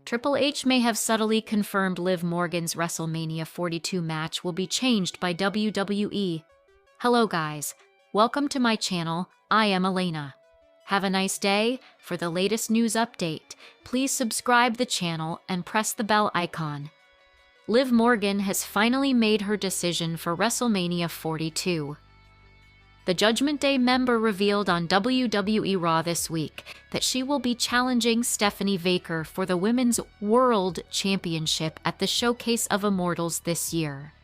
Triple H may have subtly confirmed Liv Morgan's WrestleMania 42 match will be changed by WWE. Hello guys, welcome to my channel. I am Elena. Have a nice day. For the latest news update, please subscribe the channel and press the bell icon. Liv Morgan has finally made her decision for WrestleMania 42. The Judgment Day member revealed on WWE Raw this week that she will be challenging Stephanie Baker for the Women's World Championship at the Showcase of Immortals this year.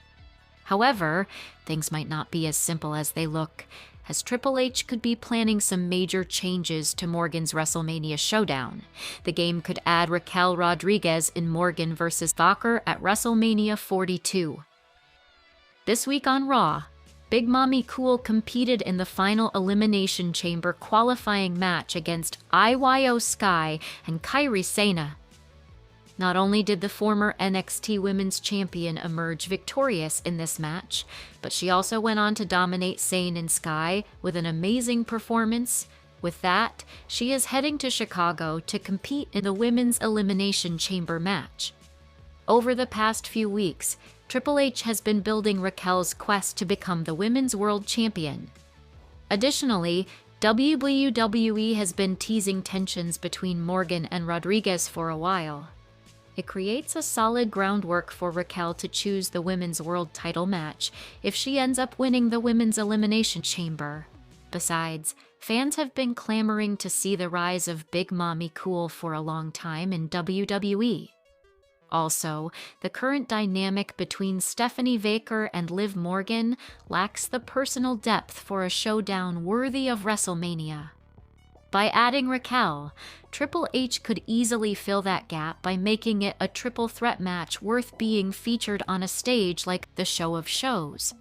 However, things might not be as simple as they look, as Triple H could be planning some major changes to Morgan's WrestleMania showdown. The game could add Raquel Rodriguez in Morgan vs. Baker at WrestleMania 42. This week on Raw, Big Mommy Cool competed in the final Elimination Chamber qualifying match against Io Sky and Kairi Sane. Not only did the former NXT Women's Champion emerge victorious in this match, but she also went on to dominate Sane and Sky with an amazing performance. With that, she is heading to Chicago to compete in the Women's Elimination Chamber match. Over the past few weeks, Triple H has been building Raquel's quest to become the Women's World Champion. Additionally, WWE has been teasing tensions between Morgan and Rodriguez for a while. It creates a solid groundwork for Raquel to choose the Women's World title match if she ends up winning the Women's Elimination Chamber. Besides, fans have been clamoring to see the rise of Big Mommy Cool for a long time in WWE. Also, the current dynamic between Stephanie Baker and Liv Morgan lacks the personal depth for a showdown worthy of WrestleMania. By adding Raquel, Triple H could easily fill that gap by making it a triple threat match worth being featured on a stage like the Show of Shows.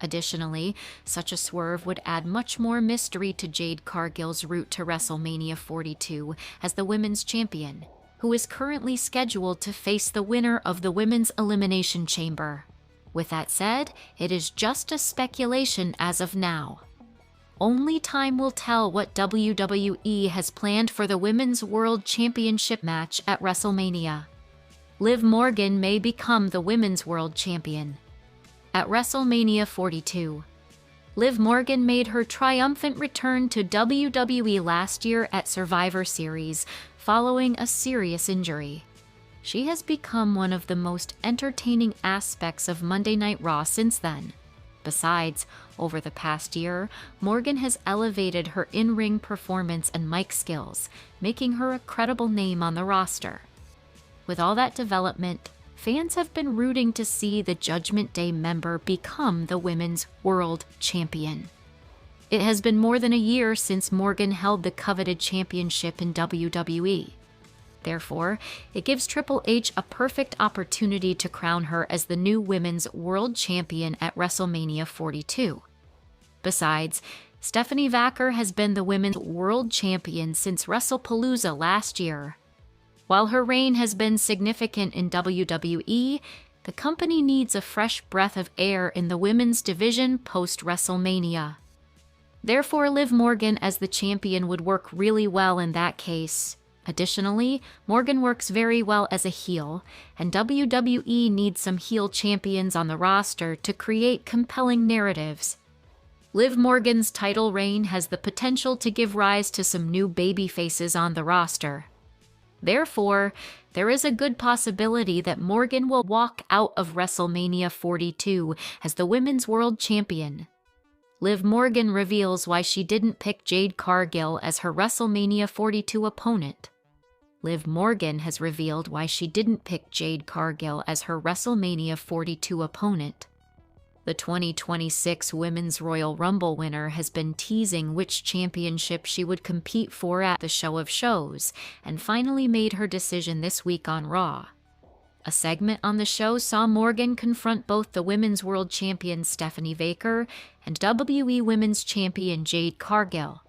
Additionally, such a swerve would add much more mystery to Jade Cargill's route to WrestleMania 42 as the Women's Champion, who is currently scheduled to face the winner of the Women's Elimination Chamber. With that said, it is just a speculation as of now. Only time will tell what WWE has planned for the Women's World Championship match at WrestleMania. Liv Morgan may become the Women's World Champion. At WrestleMania 42, Liv Morgan made her triumphant return to WWE last year at Survivor Series following a serious injury. She has become one of the most entertaining aspects of Monday Night Raw since then. Besides, over the past year, Morgan has elevated her in-ring performance and mic skills, making her a credible name on the roster. With all that development, fans have been rooting to see the Judgment Day member become the Women's World Champion. It has been more than a year since Morgan held the coveted championship in WWE. Therefore, it gives Triple H a perfect opportunity to crown her as the new Women's World Champion at WrestleMania 42. Besides, Stephanie Baker has been the Women's World Champion since WrestlePalooza last year. While her reign has been significant in WWE, the company needs a fresh breath of air in the women's division post-WrestleMania. Therefore, Liv Morgan as the champion would work really well in that case. Additionally, Morgan works very well as a heel, and WWE needs some heel champions on the roster to create compelling narratives. Liv Morgan's title reign has the potential to give rise to some new babyfaces on the roster. Therefore, there is a good possibility that Morgan will walk out of WrestleMania 42 as the Women's World Champion. Liv Morgan reveals why she didn't pick Jade Cargill as her WrestleMania 42 opponent. Liv Morgan has revealed why she didn't pick Jade Cargill as her WrestleMania 42 opponent. The 2026 Women's Royal Rumble winner has been teasing which championship she would compete for at the Show of Shows, and finally made her decision this week on Raw. A segment on the show saw Morgan confront both the Women's World Champion Stephanie Baker and WWE Women's Champion Jade Cargill.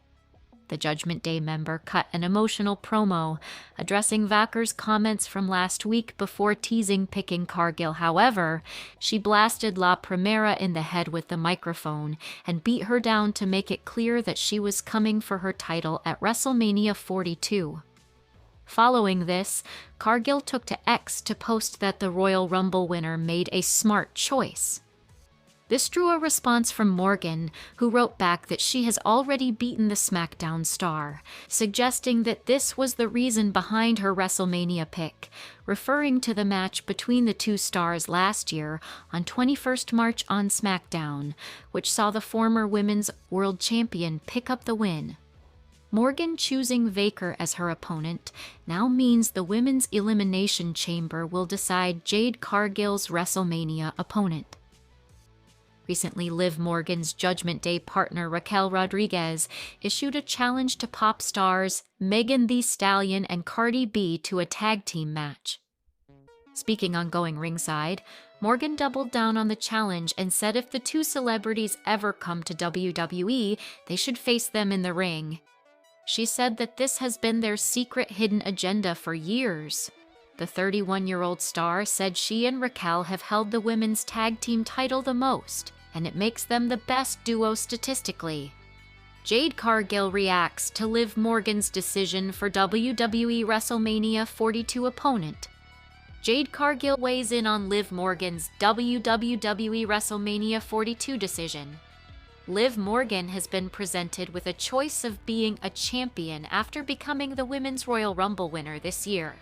The Judgment Day member cut an emotional promo, addressing Baker's comments from last week before teasing picking Cargill. However, she blasted La Primera in the head with the microphone and beat her down to make it clear that she was coming for her title at WrestleMania 42. Following this, Cargill took to X to post that the Royal Rumble winner made a smart choice. This drew a response from Morgan, who wrote back that she has already beaten the SmackDown star, suggesting that this was the reason behind her WrestleMania pick, referring to the match between the two stars last year on 21st March on SmackDown, which saw the former Women's World Champion pick up the win. Morgan choosing Vaker as her opponent now means the Women's Elimination Chamber will decide Jade Cargill's WrestleMania opponent. Recently, Liv Morgan's Judgment Day partner Raquel Rodriguez issued a challenge to pop stars Megan Thee Stallion and Cardi B to a tag team match. Speaking on Going Ringside, Morgan doubled down on the challenge and said if the two celebrities ever come to WWE, they should face them in the ring. She said that this has been their secret hidden agenda for years. The 31-year-old star said she and Raquel have held the women's tag team title the most, and it makes them the best duo statistically. Jade Cargill reacts to Liv Morgan's decision for WWE WrestleMania 42 opponent. Jade Cargill weighs in on Liv Morgan's WWE WrestleMania 42 decision. Liv Morgan has been presented with a choice of being a champion after becoming the Women's Royal Rumble winner this year.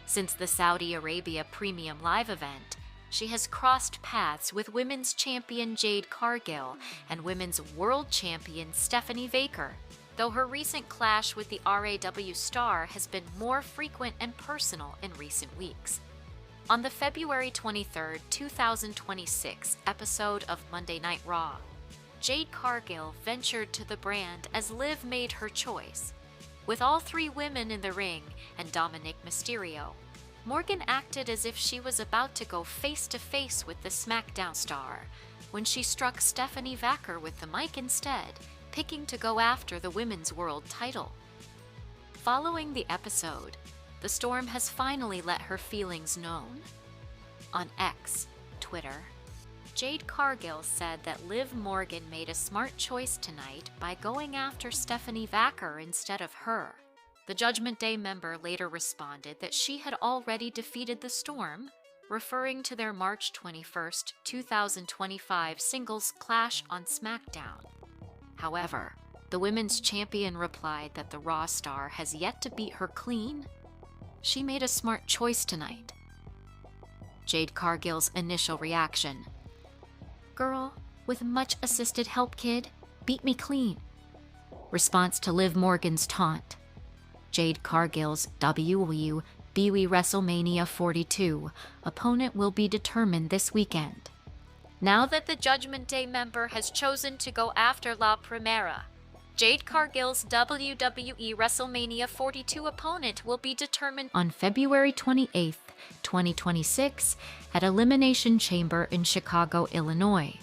Since the Saudi Arabia Premium Live event, she has crossed paths with Women's Champion Jade Cargill and Women's World Champion Stephanie Vaker, though her recent clash with the RAW star has been more frequent and personal in recent weeks. On the February 23, 2026 episode of Monday Night Raw, Jade Cargill ventured to the brand as Liv made her choice. With all three women in the ring and Dominic Mysterio, Morgan acted as if she was about to go face-to-face with the SmackDown star, when she struck Stephanie Vaker with the mic instead, picking to go after the Women's World title. Following the episode, the Storm has finally let her feelings known. On X, Twitter, Jade Cargill said that Liv Morgan made a smart choice tonight by going after Stephanie Vaker instead of her. The Judgment Day member later responded that she had already defeated the Storm, referring to their March 21, 2025 singles clash on SmackDown. However, the women's champion replied that the Raw star has yet to beat her clean. She made a smart choice tonight. Jade Cargill's initial reaction: "Girl, with much assisted help, kid, beat me clean." Response to Liv Morgan's taunt: Jade Cargill's WWE WrestleMania 42 opponent will be determined this weekend. Now that the Judgment Day member has chosen to go after La Primera, Jade Cargill's WWE WrestleMania 42 opponent will be determined on February 28, 2026 at Elimination Chamber in Chicago, Illinois.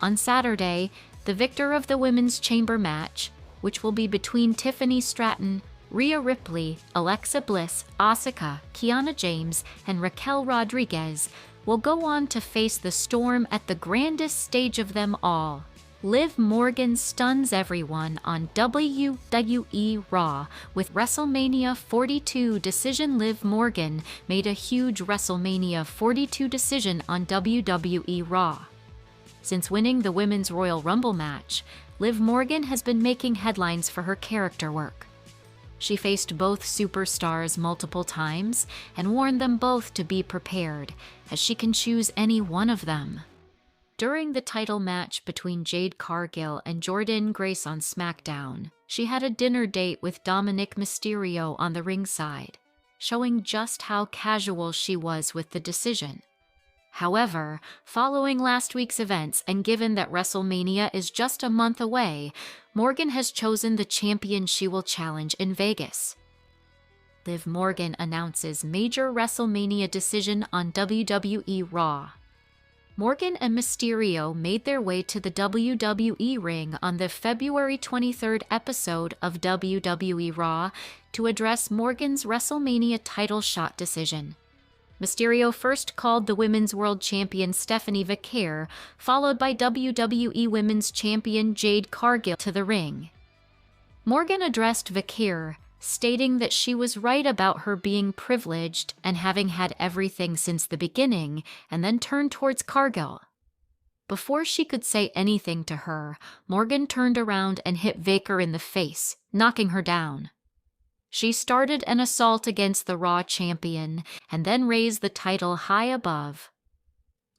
On Saturday, the victor of the Women's Chamber match, which will be between Tiffany Stratton, Rhea Ripley, Alexa Bliss, Asuka, Kiana James, and Raquel Rodriguez, will go on to face the Storm at the grandest stage of them all. Liv Morgan stuns everyone on WWE Raw with WrestleMania 42 decision. Liv Morgan made a huge WrestleMania 42 decision on WWE Raw. Since winning the Women's Royal Rumble match, Liv Morgan has been making headlines for her character work. She faced both superstars multiple times and warned them both to be prepared, as she can choose any one of them. During the title match between Jade Cargill and Jordynne Grace on SmackDown, she had a dinner date with Dominic Mysterio on the ringside, showing just how casual she was with the decision. However, following last week's events and given that WrestleMania is just a month away, Morgan has chosen the champion she will challenge in Vegas. Liv Morgan announces major WrestleMania decision on WWE Raw. Morgan and Mysterio made their way to the WWE ring on the February 23rd episode of WWE Raw to address Morgan's WrestleMania title shot decision. Mysterio first called the Women's World Champion Stephanie Vaker, followed by WWE Women's Champion Jade Cargill to the ring. Morgan addressed Vaker, stating that she was right about her being privileged and having had everything since the beginning, and then turned towards Cargill. Before she could say anything to her, Morgan turned around and hit Baker in the face, knocking her down. She started an assault against the Raw champion and then raised the title high above.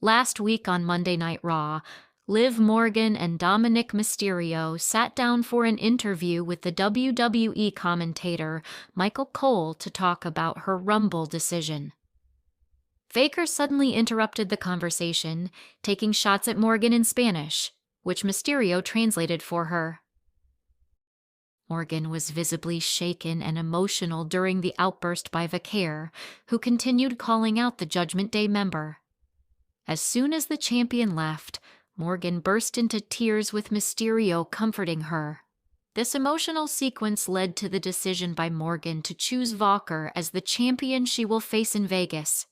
Last week on Monday Night Raw, Liv Morgan and Dominic Mysterio sat down for an interview with the WWE commentator Michael Cole to talk about her Rumble decision. Baker suddenly interrupted the conversation, taking shots at Morgan in Spanish, which Mysterio translated for her. Morgan was visibly shaken and emotional during the outburst by Vaquer, who continued calling out the Judgment Day member. As soon as the champion left, Morgan burst into tears with Mysterio comforting her. This emotional sequence led to the decision by Morgan to choose Vaquer as the champion she will face in Vegas.